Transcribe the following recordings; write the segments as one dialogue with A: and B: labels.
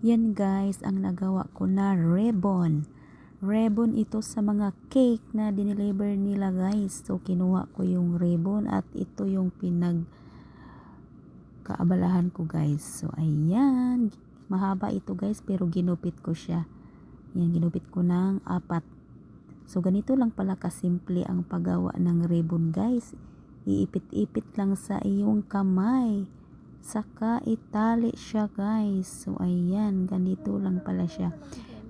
A: Yan guys, ang nagawa ko na ribbon. Ribbon ito sa mga cake na dineliver nila guys. So, kinuha ko yung ribbon at ito yung pinagkaabalahan ko guys. So, ayan. Mahaba ito guys, pero ginupit ko siya. Yan, ginupit ko ng 4. So, ganito lang pala kasimple ang paggawa ng ribbon guys. Iipit-ipit lang sa iyong kamay. Saka itali siya guys. So ayan, ganito lang pala siya.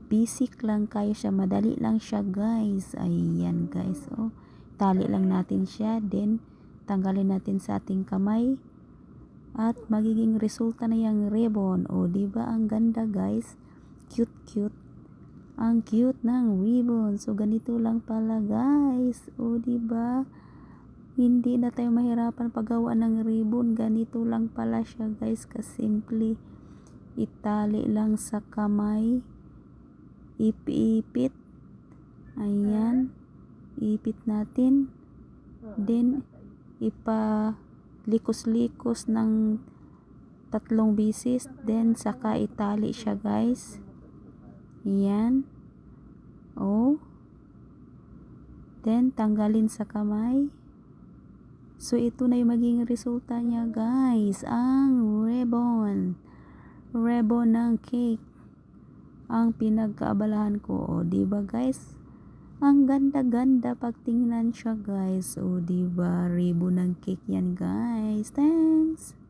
A: Basic lang kayo siya, madali lang siya guys. Ayan guys, oh. Tali lang natin siya, then tanggalin natin sa ating kamay. At magiging resulta na yung ribbon. O diba ang ganda guys? Cute. Ang cute ng ribbon. So ganito lang pala guys. O diba? Hindi na tayo mahirapan paggawa ng ribbon. Ganito lang pala siya guys, kasimple. Itali lang sa kamay. Ipit. Ayan. Ipit natin. Then, ipalikos-likos ng 3 bisis. Then, saka itali siya guys. Ayan. Oh. Then, tanggalin sa kamay. So, ito na yung maging resulta niya guys. Ang ribbon. Ribbon ng cake. Ang pinagkaabalahan ko. O, diba guys? Ang ganda-ganda pag tingnan siya guys. O, diba? Ribbon ng cake yan guys. Thanks!